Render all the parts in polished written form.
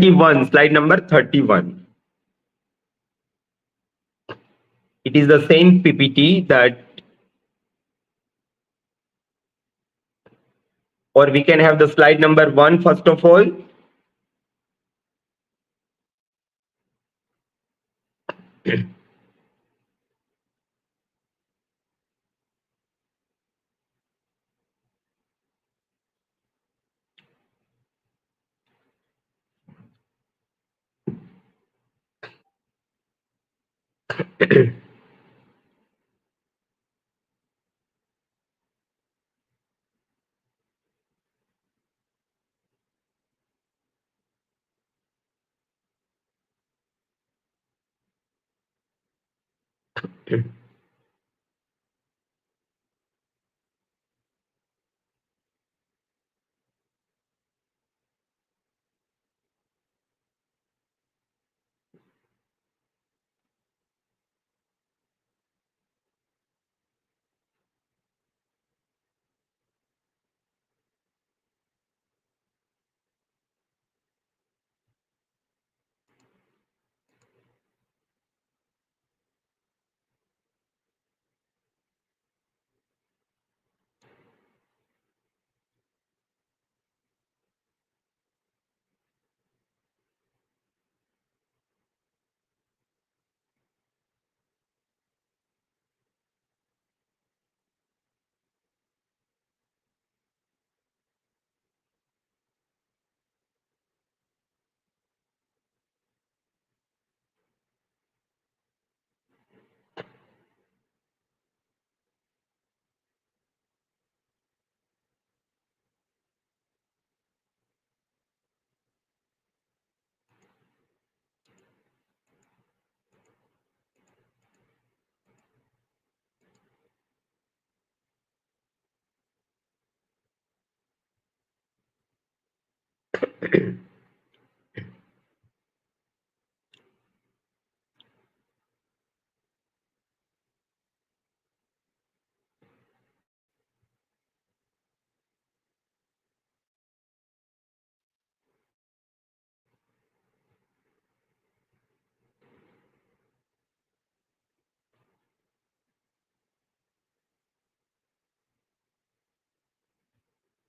31, slide number 31. It is the same PPT that, or we can have the slide number 1 first of all.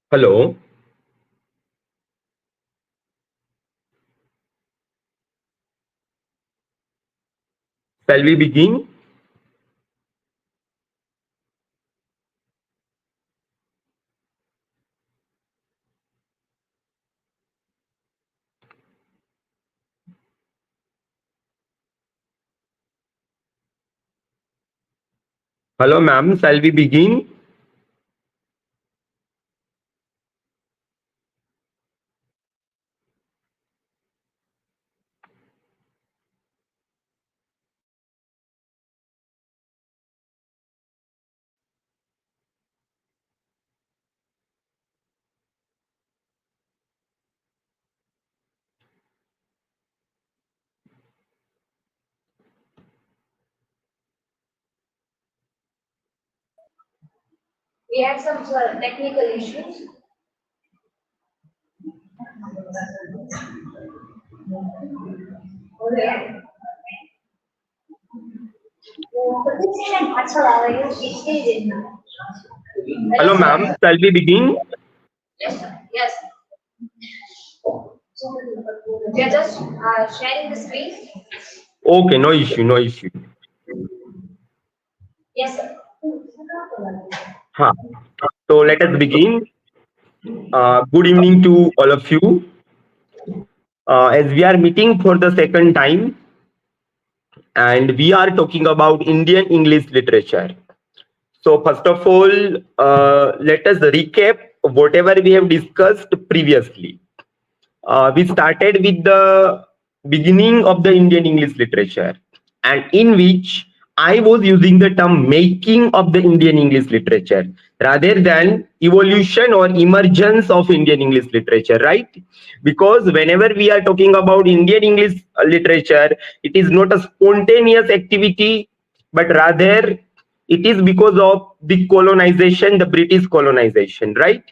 Hello. Shall we begin? Hello, ma'am. Shall we begin? We had some technical issues. Hello, ma'am. Shall we begin? Yes, sir. Yes. We are just sharing the screen. Okay, no issue, no issue. Yes, sir. Huh. So let us begin. Good evening to all of you. As we are meeting for the second time, and we are talking about Indian English literature. So first of all, let us recap whatever we have discussed previously. We started with the beginning of the Indian English literature, and in which I was using the term making of the Indian English literature rather than evolution or emergence of Indian English literature, right? Because whenever we are talking about Indian English literature, it is not a spontaneous activity, but rather it is because of the colonization, the British colonization, right?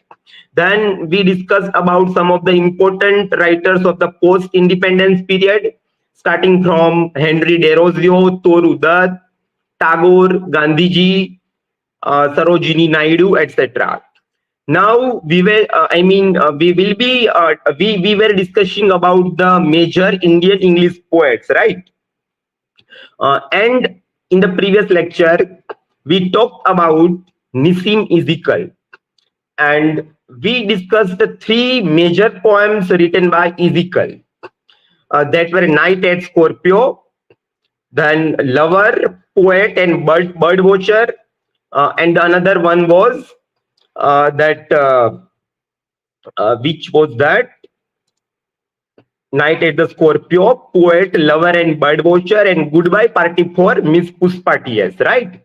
Then we discussed about some of the important writers of the post-independence period, starting from Henry Desrosiers, Toru Dutt, Tagore, Gandhiji, Sarojini Naidu, etc. Now we were discussing about the major Indian English poets, right? And in the previous lecture, we talked about Nissim Ezekiel, and we discussed the three major poems written by Ezekiel that were Night at Scorpio, then Lover, Poet, and Bird Watcher, and another one was that which was that Night at the Scorpio, Poet, Lover, and Bird Watcher, and Goodbye Party for Miss Puspa TS, right?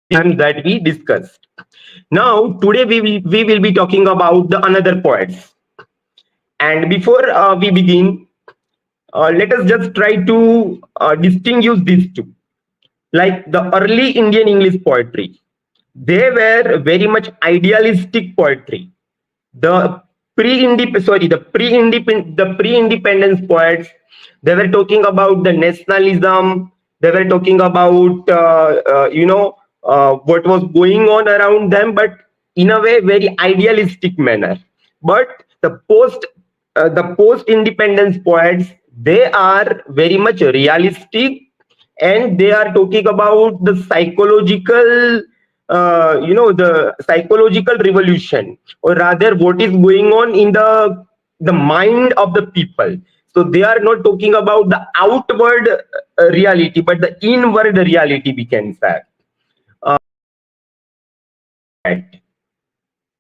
That we discussed. Now, today we will be talking about the another poets. And before we begin, let us just try to distinguish these two. Like the early Indian English poetry, they were very much idealistic poetry. The pre-independence poets, they were talking about the nationalism. They were talking about what was going on around them, but in a way very idealistic manner. But the post independence poets, they are very much realistic, and they are talking about the psychological the psychological revolution, or rather what is going on in the mind of the people. So they are not talking about the outward reality, but the inward reality, we can say.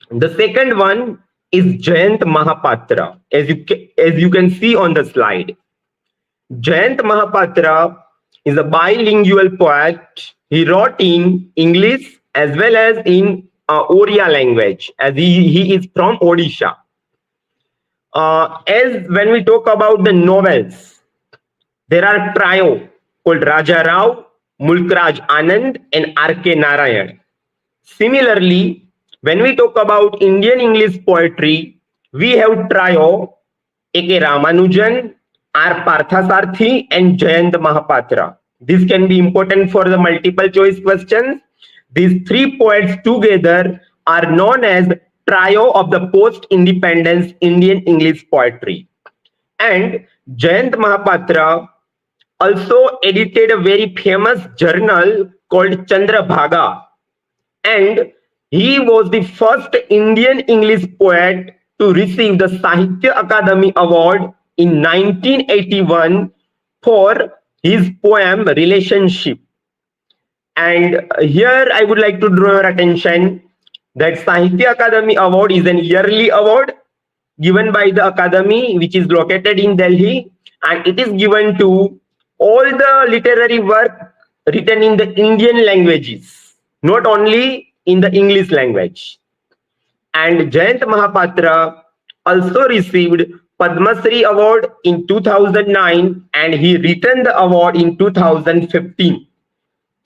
The second one is Jayant Mahapatra, as you can see on the slide. Jayant Mahapatra is a bilingual poet. He wrote in English as well as in Oriya language, as he is from Odisha. As when we talk about the novels, there are trio called Raja Rao, Mulkraj Anand, and R.K. Narayan. Similarly, when we talk about Indian English poetry, we have trio A.K. Ramanujan, R. Parthasarthi, and Jayant Mahapatra. This can be important for the multiple choice questions. These three poets together are known as trio of the post-independence Indian English poetry. And Jayant Mahapatra also edited a very famous journal called Chandrabhaga, and he was the first Indian English poet to receive the Sahitya Akademi Award in 1981 for his poem Relationship. And here I would like to draw your attention that Sahitya Akademi Award is an yearly award given by the Academy, which is located in Delhi, and it is given to all the literary work written in the Indian languages, not only in the English language. And Jayant Mahapatra also received Padma Shri Award in 2009, and he returned the award in 2015.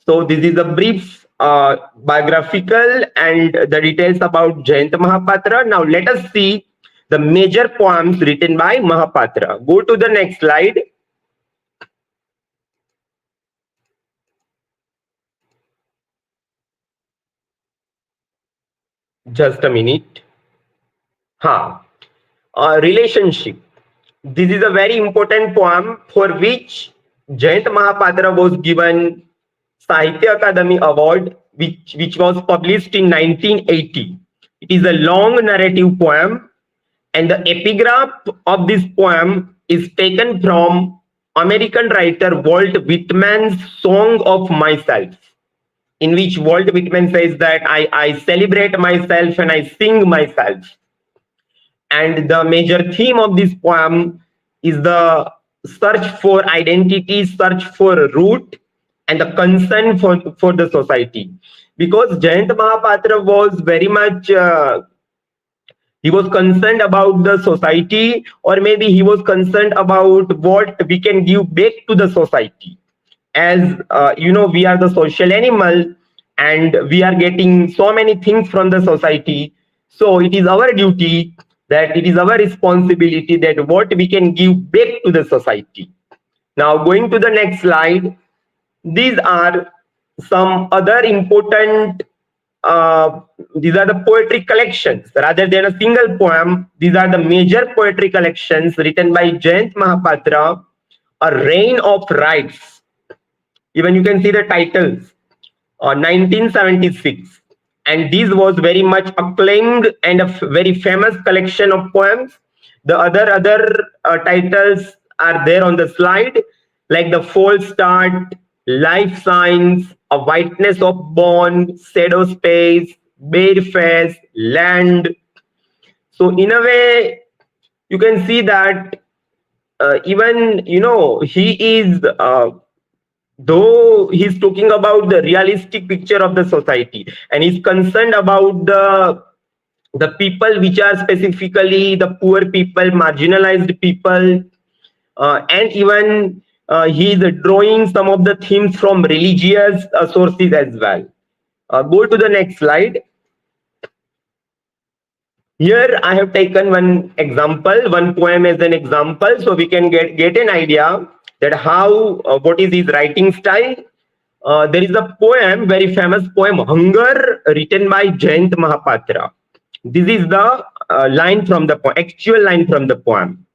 So this is a brief biographical and the details about Jayant Mahapatra. Now let us see the major poems written by Mahapatra. Go to the next slide. Just a minute. Relationship. This is a very important poem for which Jayant Mahapatra was given Sahitya Akademi Award, which was published in 1980. It is a long narrative poem, and the epigraph of this poem is taken from American writer Walt Whitman's Song of Myself, in which Walt Whitman says that I celebrate myself and I sing myself. And the major theme of this poem is the search for identity, search for a root, and the concern for the society. Because Jayant Mahapatra was very much, he was concerned about the society, or maybe he was concerned about what we can give back to the society. As we are the social animal, and we are getting so many things from the society. So it is our duty, that it is our responsibility, that what we can give back to the society. Now going to the next slide, these are some other important, these are the poetry collections rather than a single poem. These are the major poetry collections written by Jayant Mahapatra, A Reign of Rights. Even you can see the titles, 1976. And this was very much acclaimed and a very famous collection of poems. The other titles are there on the slide, like The False Start, Life Signs, A Whiteness of Bone, Shadow Space, Bare Face, Land. So in a way, you can see that even he is though he's talking about the realistic picture of the society, and he's concerned about the people which are specifically the poor people, marginalized people, and even he is drawing some of the themes from religious sources as well. Go to the next slide. Here I have taken one example, one poem as an example, so we can get an idea that how what is his writing style. There is a poem, very famous poem, Hunger, written by Jayant Mahapatra. This is the line from the poem, actual line from the poem.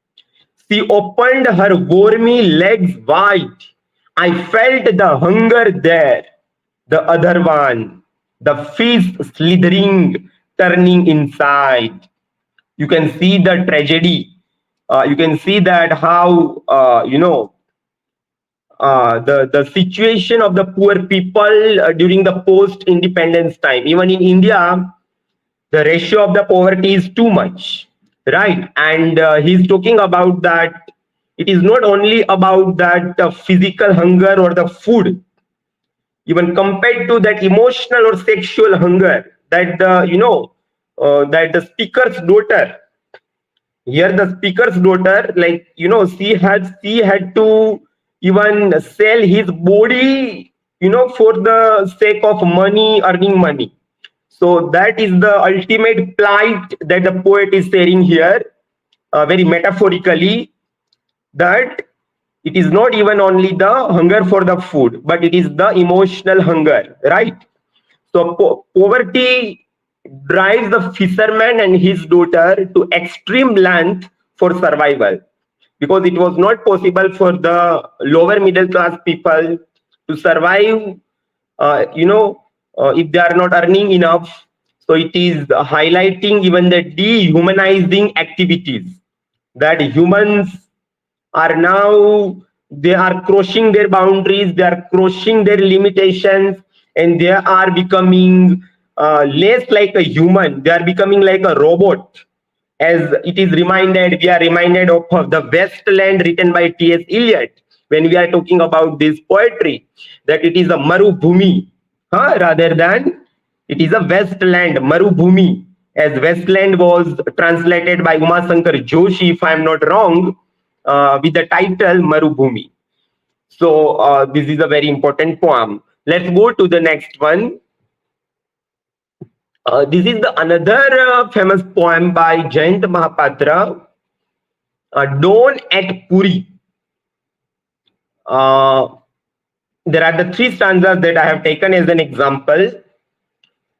She opened her wormy legs wide. I felt the hunger there. The other one, the feast slithering, turning inside. You can see the tragedy. You can see that how the situation of the poor people during the post independence time. Even in India, the ratio of the poverty is too much, right? And he's talking about that it is not only about that physical hunger or the food, even compared to that emotional or sexual hunger, that that the speaker's daughter, here the speaker's daughter, like she had to even sell his body, for the sake of money, earning money. So that is the ultimate plight that the poet is saying here, very metaphorically, that it is not even only the hunger for the food, but it is the emotional hunger, right? So poverty drives the fisherman and his daughter to extreme length for survival, because it was not possible for the lower middle class people to survive, if they are not earning enough. So it is highlighting even the dehumanizing activities that humans are now, they are crossing their boundaries, they are crossing their limitations, and they are becoming less like a human, they are becoming like a robot. As it is reminded, we are reminded of the Westland written by T.S. Eliot when we are talking about this poetry, that it is a Marubhumi, rather than it is a Westland, Marubhumi, as Westland was translated by Umasankar Joshi, if I am not wrong, with the title Marubhumi. So this is a very important poem. Let's go to the next one. This is the another famous poem by Jayant Mahapatra, Dawn at Puri. There are the three stanzas that I have taken as an example.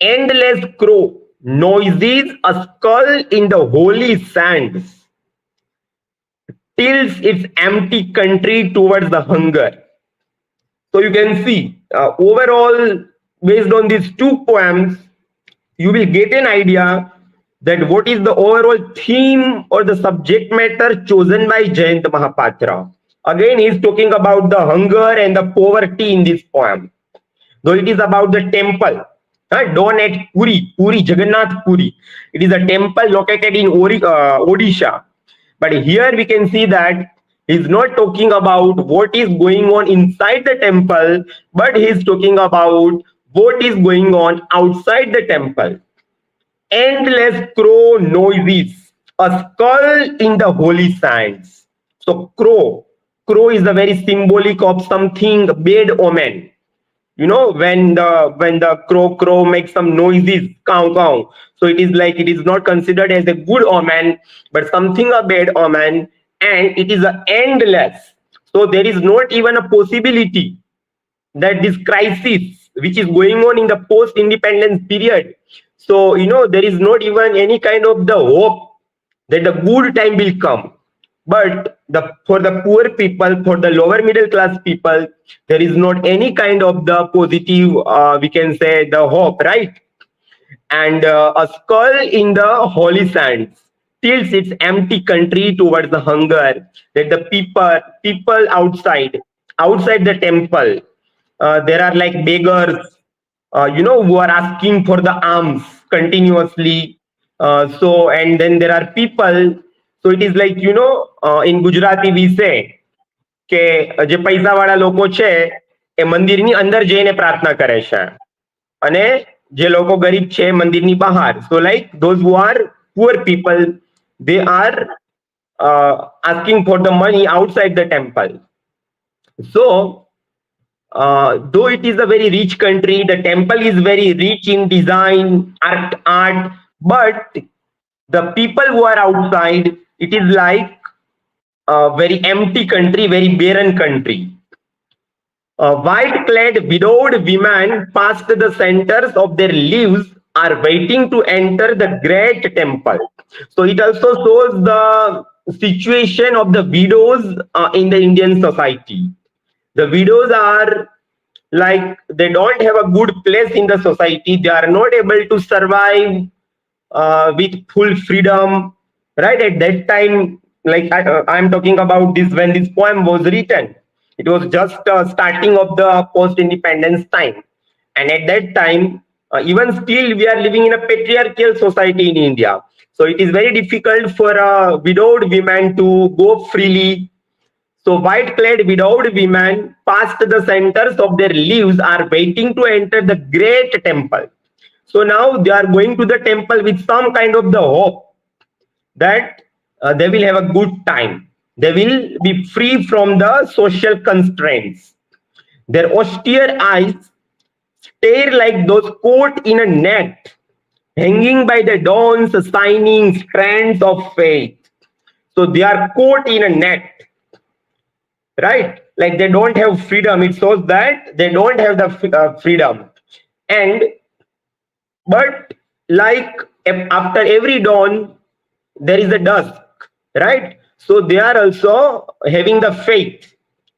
Endless crow noises a skull in the holy sands, tilts its empty country towards the hunger. So you can see, overall, based on these two poems, you will get an idea that what is the overall theme or the subject matter chosen by Jayant Mahapatra. Again, he is talking about the hunger and the poverty in this poem. Though it is about the temple, Dawn at Puri, Puri, Jagannath Puri. It is a temple located in Odisha. But here we can see that he's not talking about what is going on inside the temple, but he's talking about what is going on outside the temple. Endless crow noises, a skull in the holy sands. So crow is the very symbolic of something bad omen. when the crow makes some noises, cow cow. So it is like it is not considered as a good omen, but something a bad omen, and it is a endless. So there is not even a possibility that this crisis which is going on in the post independence period, so there is not even any kind of the hope that the good time will come. But for the poor people, for the lower middle class people, there is not any kind of the positive, we can say, the hope, right? And a skull in the holy sands tilts its empty country towards the hunger that the people outside the temple, there are like beggars, who are asking for the alms continuously. And then there are people. So it is like, in Gujarati we say કે જે પૈસાવાળા લોકો છે એ મંદિરની અંદર જઈને પ્રાર્થના કરે છે અને જે લોકો ગરીબ છે મંદિરની બહાર. So like those who are poor people, they are asking for the money outside the temple. So though it is a very rich country, the temple is very rich in design, art, but the people who are outside, it is like a very empty country, very barren country. White-clad widowed women past the centers of their lives are waiting to enter the great temple. So it also shows the situation of the widows in the Indian society. The widows are like they don't have a good place in the society. They are not able to survive with full freedom, right? At that time, like I'm talking about this when this poem was written, it was just starting of the post-independence time, and at that time, even still, we are living in a patriarchal society in India. So it is very difficult for widowed women to go freely. So white-clad widowed women past the centers of their lives are waiting to enter the great temple. So now they are going to the temple with some kind of the hope that they will have a good time. They will be free from the social constraints. Their austere eyes stare like those caught in a net, hanging by the dawn's shining strands of faith. So they are caught in a net, right? Like they don't have freedom. It shows that they don't have the freedom. And but like after every dawn, there is a dusk, right? So they are also having the faith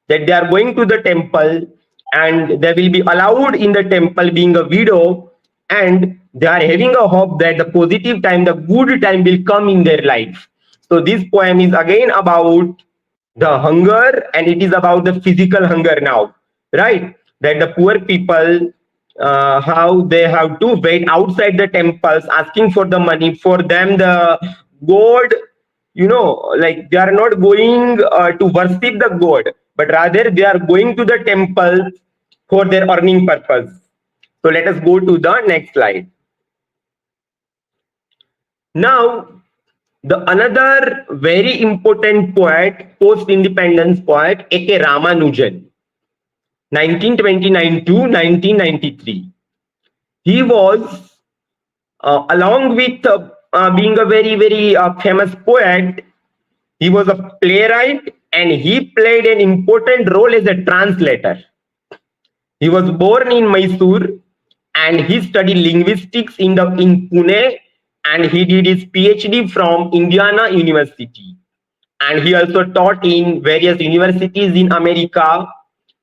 that they are going to the temple and they will be allowed in the temple being a widow, and they are having a hope that the positive time, the good time will come in their life. So this poem is again about the hunger, and it is about the physical hunger now, right? That the poor people, how they have to wait outside the temples asking for the money. For them, the god, like they are not going to worship the god, but rather they are going to the temple for their earning purpose. So let us go to the next slide. Now, the another very important poet, post-independence poet, A.K. Ramanujan, 1929 to 1993. He was, along with being a very, very famous poet, he was a playwright and he played an important role as a translator. He was born in Mysore and he studied linguistics in Pune, and he did his PhD from Indiana University. And he also taught in various universities in America,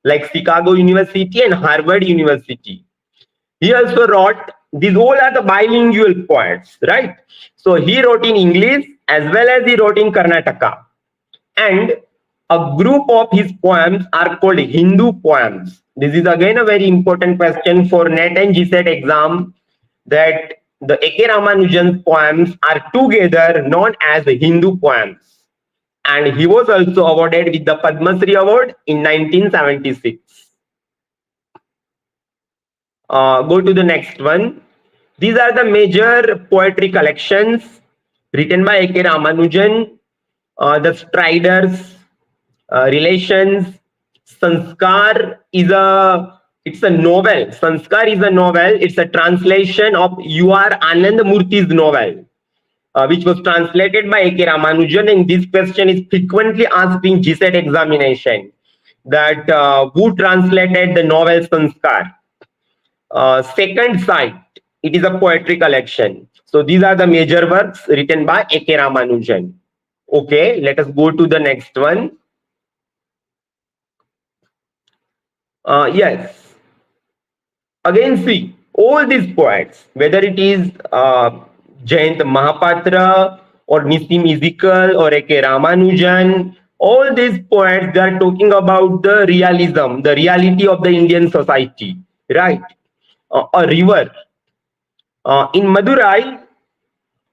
like Chicago University and Harvard University. He also wrote, these all are the bilingual poets, right? So he wrote in English as well as he wrote in Karnataka. And a group of his poems are called Hindu poems. This is again a very important question for NET and GSET exam, that the A.K. Ramanujan's poems are together known as Hindu poems. And he was also awarded with the Padma Shri Award in 1976. Go to the next one. These are the major poetry collections written by A.K. Ramanujan. The Striders, Relations, Sanskar is a It's a novel. Sanskar is a novel. It's a translation of U.R. Anand Murthy's novel, which was translated by A.K. Ramanujan. And this question is frequently asked in GSET examination, that who translated the novel Sanskar? Second site, it is a poetry collection. So these are the major works written by A.K. Ramanujan. Okay, let us go to the next one. Yes, again see, all these poets, whether it is Jayant Mahapatra or Nissim Ezekiel or A.K. Ramanujan, all these poets, they are talking about the realism, the reality of the Indian society, right? A river. In Madurai,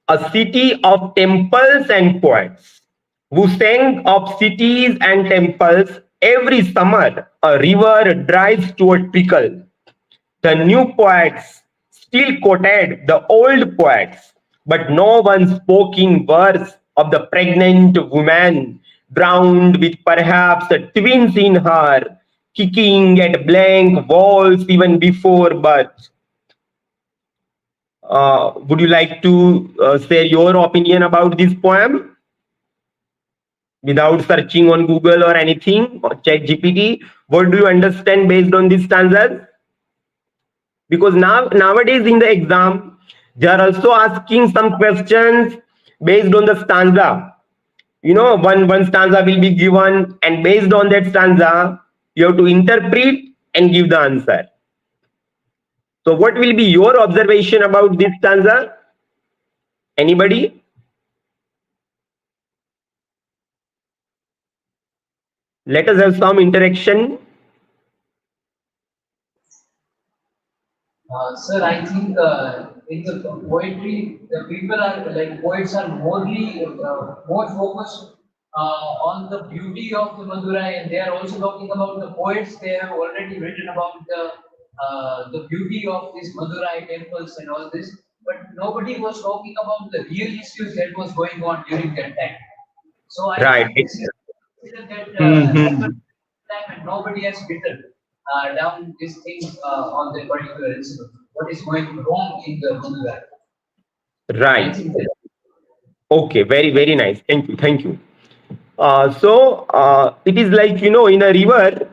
a city of temples and poets, who sang of cities and temples. Every summer, a river drives to a trickle. The new poets still quoted the old poets, but no one spoke in verse of the pregnant woman, drowned with perhaps twins in her, kicking at blank walls even before birth. Would you like to share your opinion about this poem without searching on Google or anything or Chat GPT? What do you understand based on these stanzas? Because nowadays in the exam, they are also asking some questions based on the stanza. You know, one stanza will be given, and based on that stanza, you have to interpret and give the answer. So, what will be your observation about this stanza? Anybody? Let us have some interaction. Sir, I think in the poetry, the people are like poets are more focused on the beauty of the Madurai, and they are also talking about the poets. They have already written about the beauty of these Madurai temples and all this, but nobody was talking about the real issues that was going on during that time. So I Right. think this is that happened Mhm. time and nobody has written down this thing on the particular incident. What is going wrong in the Madurai? I Right. think that Okay. Very, very nice. Thank you. Thank you. It is like, you know, in a river,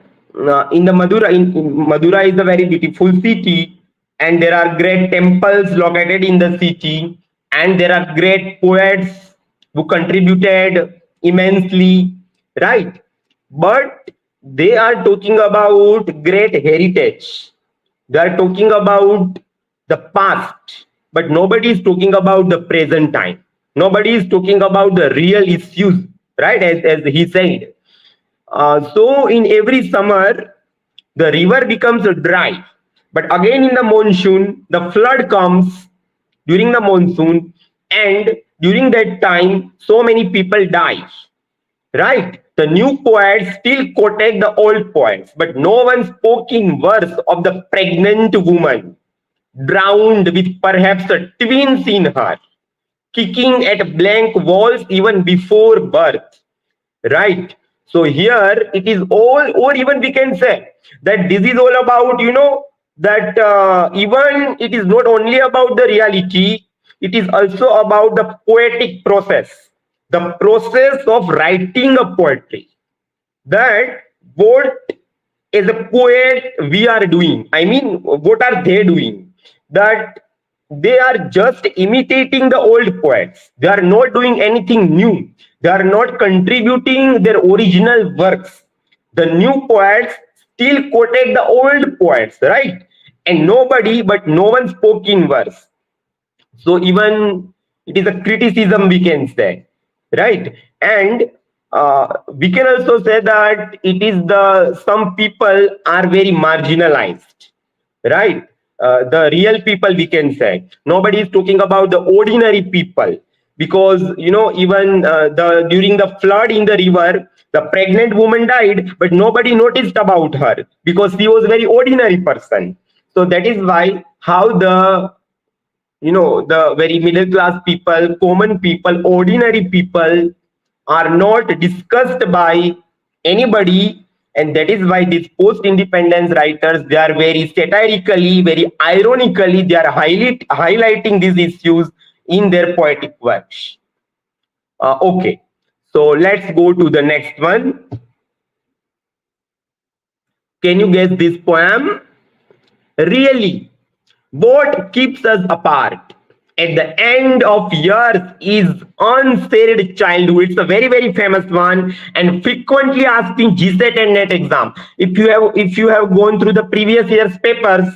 in the Madura is a very beautiful city, and there are great temples located in the city, and there are great poets who contributed immensely, right? But they are talking about great heritage. They are talking about the past, but nobody is talking about the present time. Nobody is talking about the real issues, right? As he said. So in every summer, the river becomes dry. But again in the monsoon, the flood comes during the monsoon, and during that time, so many people die. Right? The new poets still quoted the old poets, but no one spoke in verse of the pregnant woman, drowned with perhaps a twins in her, kicking at blank walls even before birth. Right? So here it is all, or even we can say that this is all about, you know, that even it is not only about the reality, it is also about the poetic process, the process of writing a poetry, that what as a poet we are doing. I mean, what are they doing? That they are just imitating the old poets. They are not doing anything new. They are not contributing their original works. The new poets still quoted the old poets, right? And nobody, but no one spoke in verse. So even it is a criticism, we can say, right? And we can also say that it is the some people are very marginalized, right? The real people, we can say, nobody is talking about the ordinary people, because you know, even the during the flood in the river, the pregnant woman died, but nobody noticed about her because she was a very ordinary person. So that is why how the, you know, the very middle class people, common people, ordinary people are not discussed by anybody And that is why these post-independence writers, they are very satirically, very ironically, they are highlighting these issues in their poetic works. Okay, so let's go to the next one. Can you guess this poem? Really, what keeps us apart at the end of years is unsaid childhood. It's a very, very famous one and frequently asked in GSET and NET exam. If you have gone through the previous year's papers,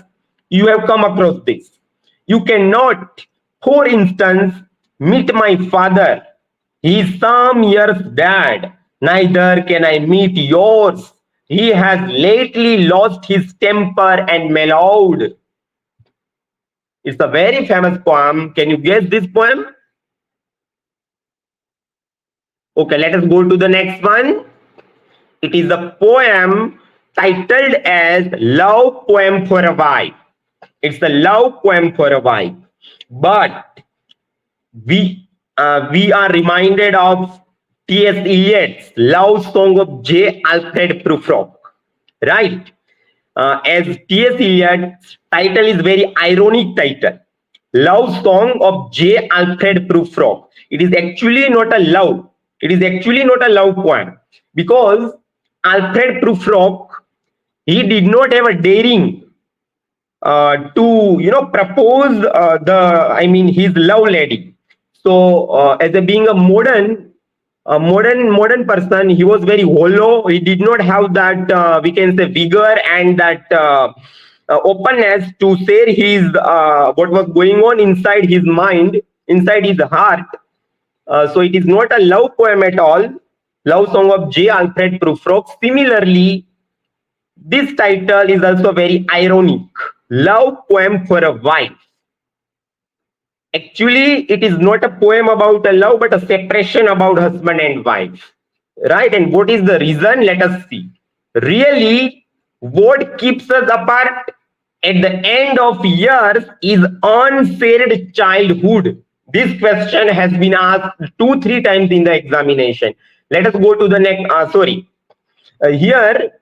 you have come across this. You cannot, for instance, meet my father. He is some years dead. Neither can I meet yours. He has lately lost his temper and mellowed. It's a very famous poem. Can you guess this poem? Okay, let us go to the next one. It is a poem titled as Love Poem for a Wife. It's a love poem for a wife. But we are reminded of T.S. Eliot's love song of J. Alfred Prufrock, right? As T.S. Eliot's title is very ironic title, Love Song of J. Alfred Prufrock. It is actually not a love. It is actually not a love poem because Alfred Prufrock, he did not have a daring to propose his love lady. So as a being a modern person, he was very hollow. He did not have that we can say vigor and that openness to share his what was going on inside his mind, inside his heart. So it is not a love poem at all. Love Song of J. Alfred Prufrock. Similarly, this title is also very ironic. Love Poem for a Wife. Actually, it is not a poem about a love, but a separation about husband and wife. Right? And what is the reason? Let us see. Really, what keeps us apart at the end of years is unsaid childhood. This question has been asked 2-3 times in the examination. Let us go to the next. Here,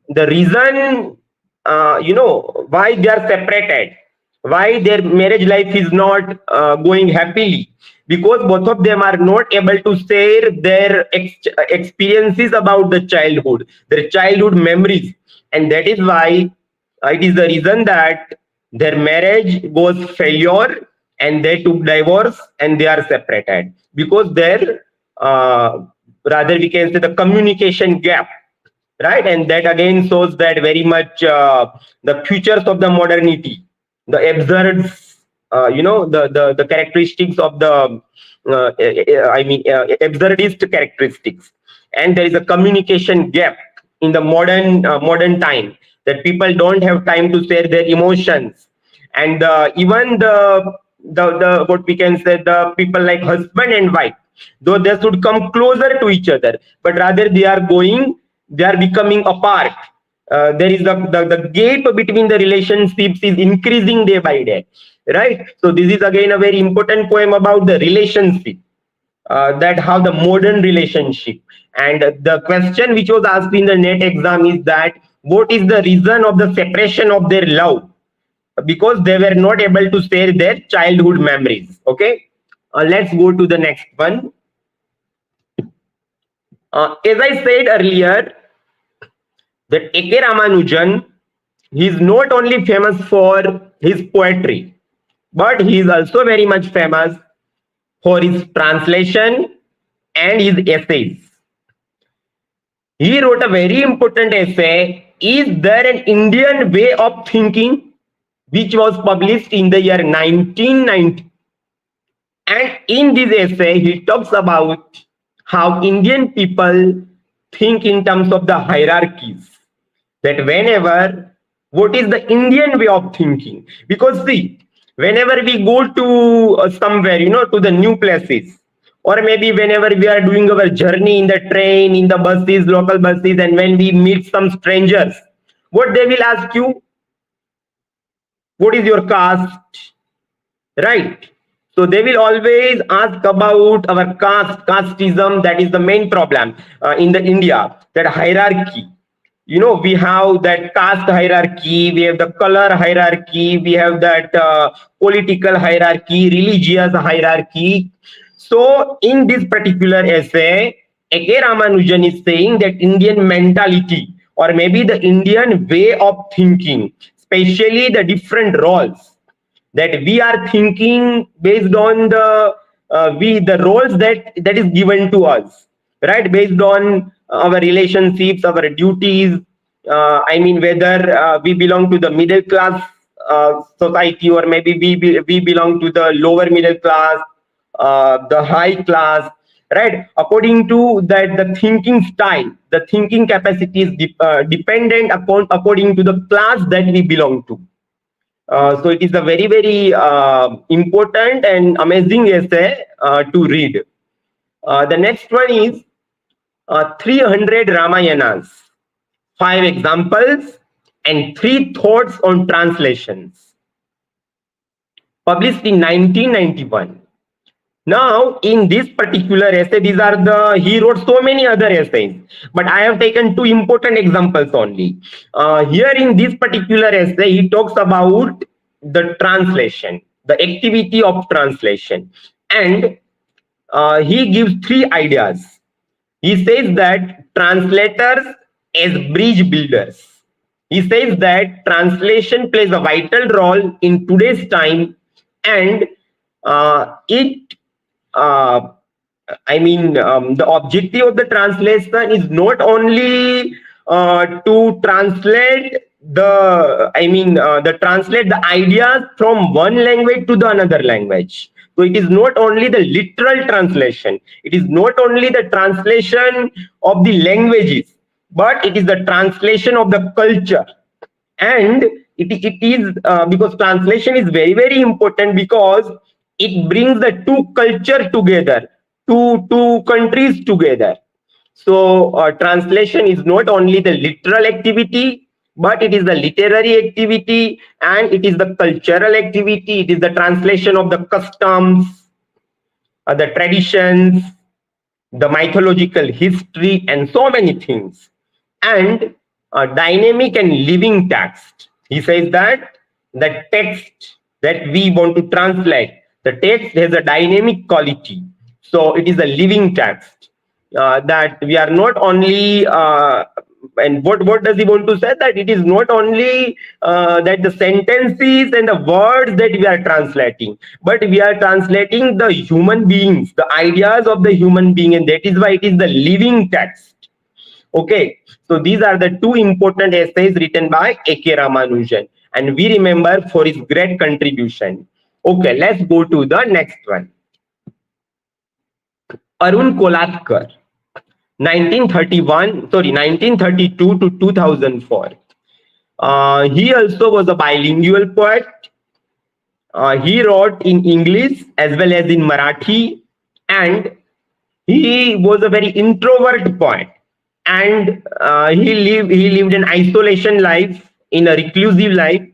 the reason, why they are separated, why their marriage life is not going happily, because both of them are not able to share their experiences about the childhood, their childhood memories, and that is why it is the reason that their marriage was failure and they took divorce and they are separated because their rather we can say the communication gap, right? And that again shows that very much the futures of the modernity, the absurd the characteristics of the absurdist characteristics, and there is a communication gap in the modern time, that people don't have time to share their emotions, and even the what we can say, the people like husband and wife, though they should come closer to each other, but rather they are becoming apart. There is the gap between the relationships is increasing day by day, right? So this is again a very important poem about the relationship, that how the modern relationship, and the question which was asked in the NET exam is that what is the reason of the separation of their love, because they were not able to share their childhood memories. Okay, let's go to the next one. As I said earlier, that A.K. Ramanujan, he is not only famous for his poetry, but he is also very much famous for his translation and his essays. He wrote a very important essay, Is There an Indian Way of Thinking?, which was published in the year 1990. And in this essay, he talks about how Indian people think in terms of the hierarchies. That whenever, what is the Indian way of thinking? Because see, whenever we go to somewhere, to the new places, or maybe whenever we are doing our journey in the train, in the buses, local buses, and when we meet some strangers, what they will ask you? What is your caste? Right? So they will always ask about our casteism. That is the main problem in the India, that hierarchy. we have that caste hierarchy, we have the color hierarchy, we have that political hierarchy, religious hierarchy. So in this particular essay, A.K. Ramanujan is saying that Indian mentality, or maybe the Indian way of thinking, especially the different roles that we are thinking based on the roles that is given to us, right, based on our relationships, our duties. I mean, whether we belong to the middle class society, or maybe we belong to the lower middle class, the high class, right? According to that, the thinking style, the thinking capacity is dependent upon according to the class that we belong to. So it is a very, very important and amazing essay to read. The next one is 300 Ramayanas, 5 examples, and 3 thoughts on translations, published in 1991. Now, in this particular essay, he wrote so many other essays, but I have taken 2 important examples only. Here in this particular essay, he talks about the translation, the activity of translation, and he gives 3 ideas. He says that translators as bridge builders. He says that translation plays a vital role in today's time, and it uh, the objective of the translation is not only to translate translate the ideas from one language to the another language. So it is not only the literal translation, it is not only the translation of the languages, but it is the translation of the culture. And it is because translation is very, very important, because it brings the two culture together, two countries together. So translation is not only the literal activity, but it is the literary activity, and it is the cultural activity. It is the translation of the customs, the traditions, the mythological history, and so many things. And dynamic and living text. He says that the text that we want to translate, the text has a dynamic quality. So it is a living text, that we are not only and what does he want to say? That it is not only that the sentences and the words that we are translating, but we are translating the human beings, the ideas of the human being, and that is why it is the living text. Okay, so these are the 2 important essays written by A.K. Ramanujan, and we remember for his great contribution. Okay, let's go to the next one. Arun Kolatkar, 1932 to 2004. He also was a bilingual poet. He wrote in English as well as in Marathi, and he was a very introvert poet, and he lived an isolation life, in a reclusive life,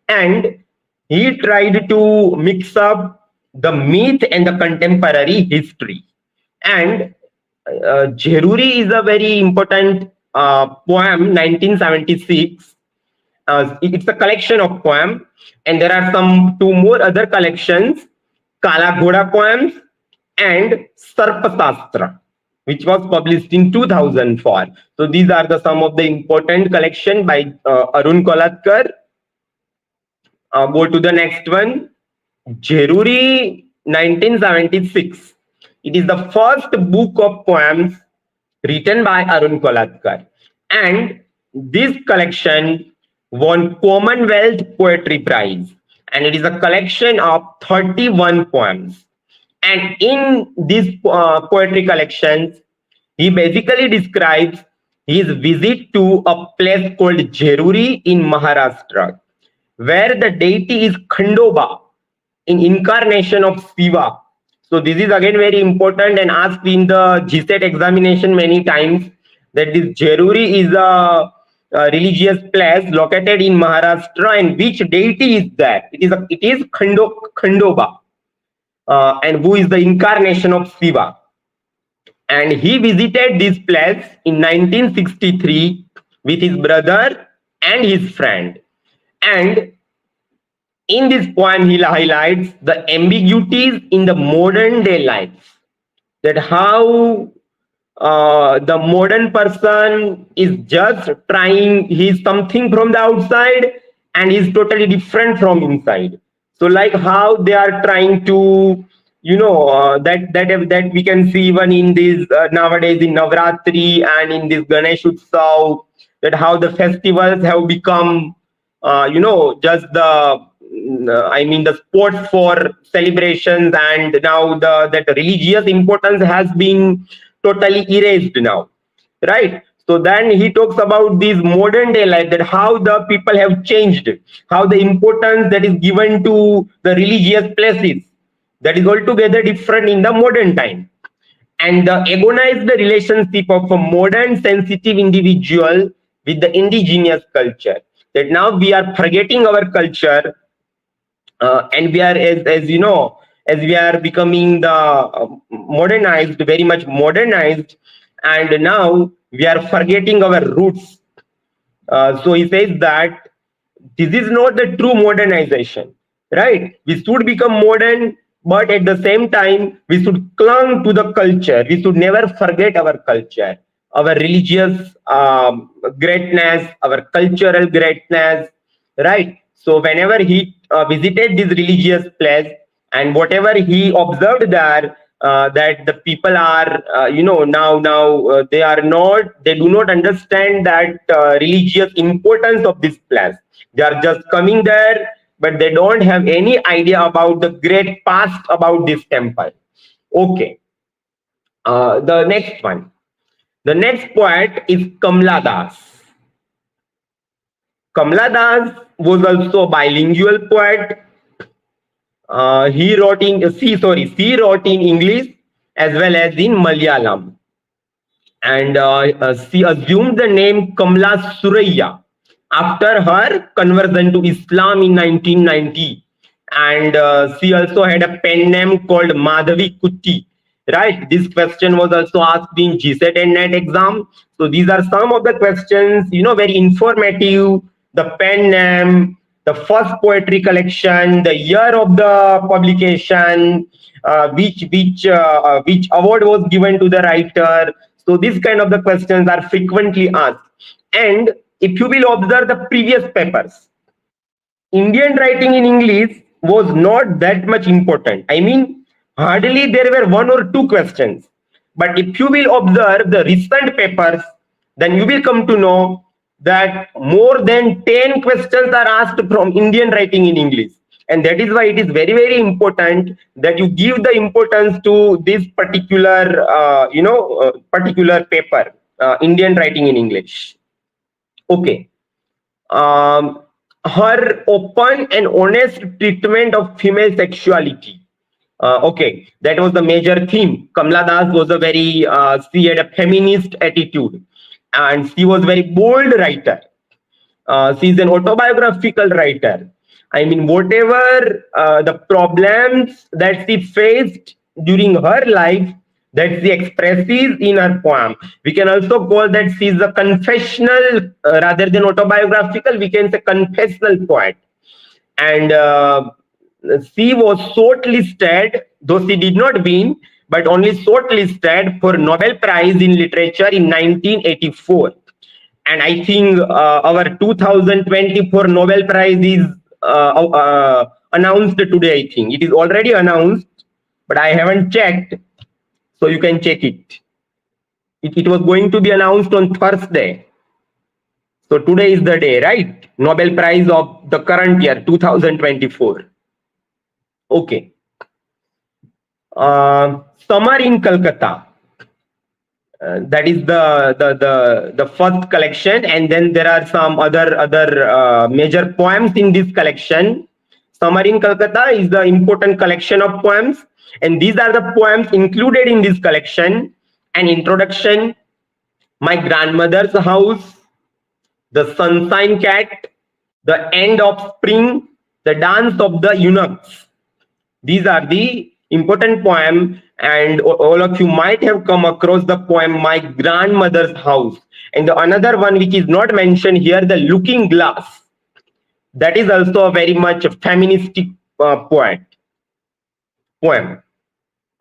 and he tried to mix up the myth and the contemporary history. And Jeruri is a very important poem, 1976. It's a collection of poems, and there are some 2 more other collections, Kala Ghoda poems and Sarpasastra, which was published in 2004. So these are the some of the important collection by Arun Kolatkar. Go to the next one. Jeruri, 1976. It is the first book of poems written by Arun Kolatkar, and this collection won Commonwealth Poetry Prize, and it is a collection of 31 poems. And in these poetry collections, he basically describes his visit to a place called Jeruri in Maharashtra, where the deity is Khandoba, in incarnation of Shiva. So this is again very important and asked in the GSET examination many times, that this Jeruri is a religious place located in Maharashtra, and which deity is that? It is Khandoba, and who is the incarnation of Shiva. And he visited this place in 1963, with his brother and his friend. And in this poem, he highlights the ambiguities in the modern day life, that how the modern person is just trying, he's something from the outside and he's totally different from inside. So like how they are trying to, that we can see even in this nowadays in Navratri and in this Ganesh Utsav, that how the festivals have become just the I mean the sports for celebrations, and now the that religious importance has been totally erased now, right? So then he talks about this modern day life, that how the people have changed, how the importance that is given to the religious places, that is altogether different in the modern time. And the agonized relationship of a modern sensitive individual with the indigenous culture, that now we are forgetting our culture, and we are as you know, as we are becoming the modernized, very much modernized, and now we are forgetting our roots. So he says that this is not the true modernization, right? We should become modern, but at the same time, we should cling to the culture. We should never forget our culture, our religious greatness, our cultural greatness, right? So whenever he visited this religious place, and whatever he observed there, that the people are now they do not understand that religious importance of this place. They are just coming there, but they don't have any idea about the great past about this temple. Okay. The next poet is Kamla Das. Kamla Das was also a bilingual poet. She wrote in English as well as in Malayalam, and she assumed the name Kamla Suraya after her conversion to Islam in 1990. And she also had a pen name called Madhavi Kutti. Right, this question was also asked in GSET and NET exam. So these are some of the questions, very informative. The pen name, the first poetry collection, the year of the publication, which award was given to the writer. So these kind of the questions are frequently asked. And if you will observe the previous papers, Indian writing in English was not that much important. I mean, hardly there were one or two questions. But if you will observe the recent papers, then you will come to know that more than 10 questions are asked from Indian writing in English. And that is why it is very, very important that you give the importance to this particular paper, Indian writing in English. Okay. um, Her open and honest treatment of female sexuality. Okay, that was the major theme. Kamla Das was a very, she had a feminist attitude, and she was very bold writer. She's an autobiographical writer. I mean, whatever the problems that she faced during her life, that she expresses in her poem. We can also call that she's a confessional, rather than autobiographical, we can say confessional poet. And she was shortlisted, though she did not win, but only shortlisted for Nobel Prize in Literature in 1984. And I think our 2024 Nobel Prize is announced today. I think it is already announced, but I haven't checked, so you can check it. It was going to be announced on Thursday. So today is the day, right? Nobel Prize of the current year, 2024. Okay. Summer in Calcutta. That is the first collection, and then there are some other major poems in this collection. Summer in Calcutta is the important collection of poems, and these are the poems included in this collection: An Introduction, My Grandmother's House, The Sunshine Cat, The End of Spring, The Dance of the Eunuchs. These are the important poem, and all of you might have come across the poem My Grandmother's House. And the another one which is not mentioned here, The Looking Glass. That is also a very much feministic poem.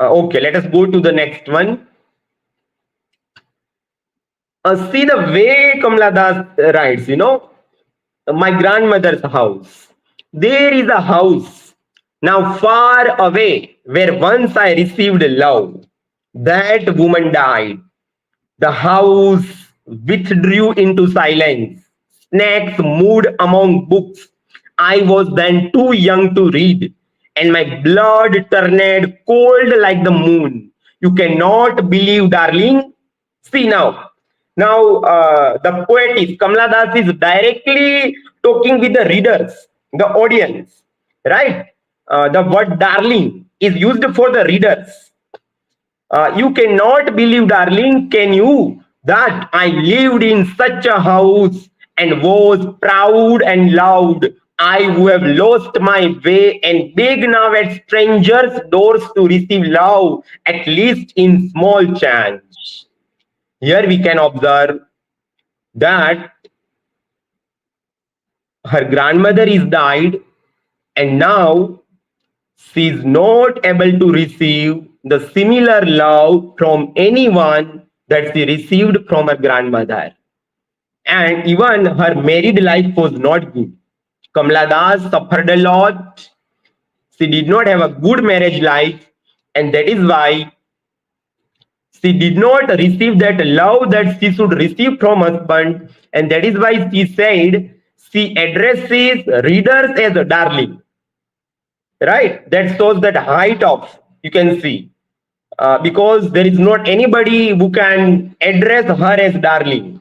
Okay, let us go to the next one. See the way Kamala Das writes, my grandmother's house. There is a house now far away where once I received love. That woman died. The house withdrew into silence. Snacks moved among books. I was then too young to read, and my blood turned cold like the moon. You cannot believe, darling. See now. Now, the poet is Kamala Das is directly talking with the readers, the audience, right? The word darling is used for the readers. You cannot believe, darling, can you, that I lived in such a house and was proud and loud. I who have lost my way and beg now at strangers' doors to receive love, at least in small change. Here we can observe that her grandmother is died, and now she is not able to receive the similar love from anyone that she received from her grandmother. And even her married life was not good. Kamala Das suffered a lot. She did not have a good marriage life, and that is why she did not receive that love that she should receive from husband, and that is why she said she addresses readers as a darling. Right? That shows that height of, you can see, because there is not anybody who can address her as darling.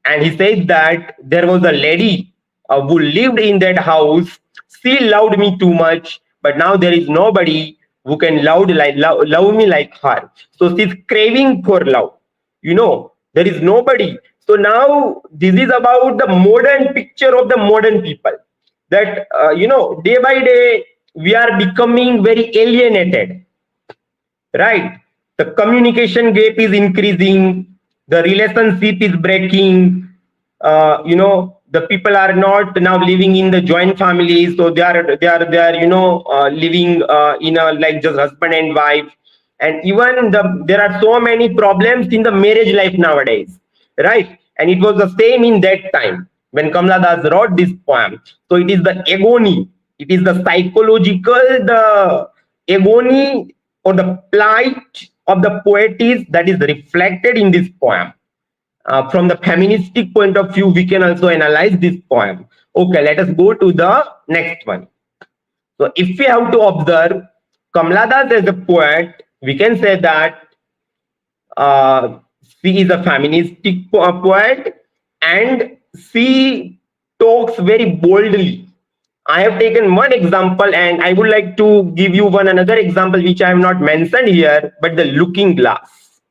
And he says that there was a lady who lived in that house. She loved me too much, but now there is nobody who can love me like her. So she's craving for love. There is nobody. So now this is about the modern picture of the modern people. That day by day we are becoming very alienated, right? The communication gap is increasing, the relationship is breaking. The people are not now living in the joint families, so they are living in a like just husband and wife. And even there are so many problems in the marriage life nowadays, right? And it was the same in that time when Kamala Das wrote this poem. So it is the agony, it is the psychological, the agony or the plight of the poetess that is reflected in this poem. From the feministic point of view, we can also analyze this poem. Okay, let us go to the next one. So if we have to observe Kamala Das as a poet, we can say that she is a feministic poet, and she talks very boldly. I have taken one example, and I would like to give you another example which I have not mentioned here, but the looking glass.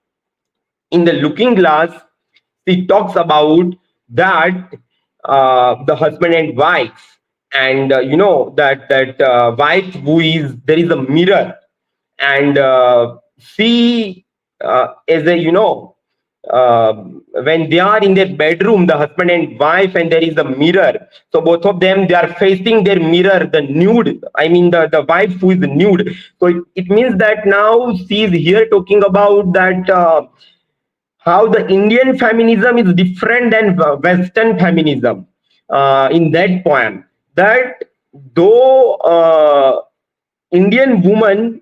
In the looking glass, she talks about that the husband and wife, and that wife who is, there is a mirror, and she is a uh, when they are in their bedroom, the husband and wife, and there is a mirror, so both of them, they are facing their mirror, the nude, I mean the wife who is nude. So it means that now she is here talking about that how the Indian feminism is different than Western feminism in that poem. That though Indian woman,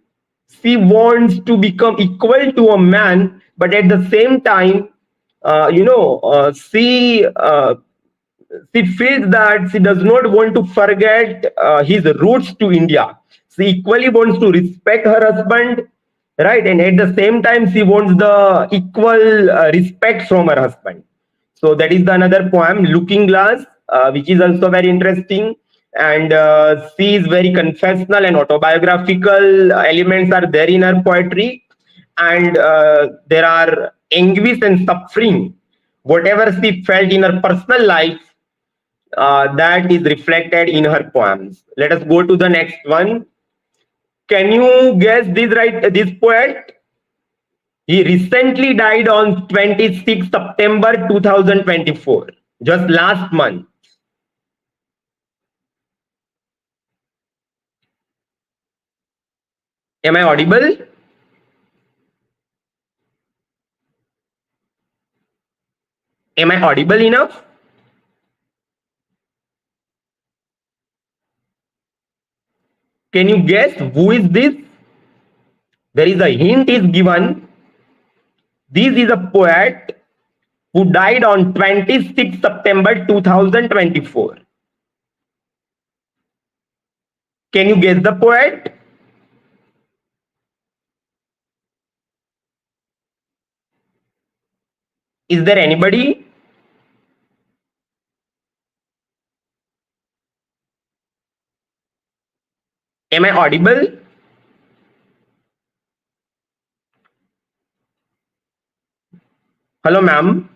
she wants to become equal to a man, but at the same time, she feels that she does not want to forget his roots to India. She equally wants to respect her husband, right? And at the same time, she wants the equal respect from her husband. So that is the another poem, Looking Glass, which is also very interesting. And she is very confessional and autobiographical elements are there in her poetry. And there are anguish and suffering. Whatever she felt in her personal life, that is reflected in her poems. Let us go to the next one. Can you guess this poet? He recently died on 26 September 2024, just last month. Am I audible? Am I audible enough? Can you guess who is this? There is a hint is given. This is a poet who died on 26 September 2024. Can you guess the poet? Is there anybody? Am I audible? Hello, ma'am.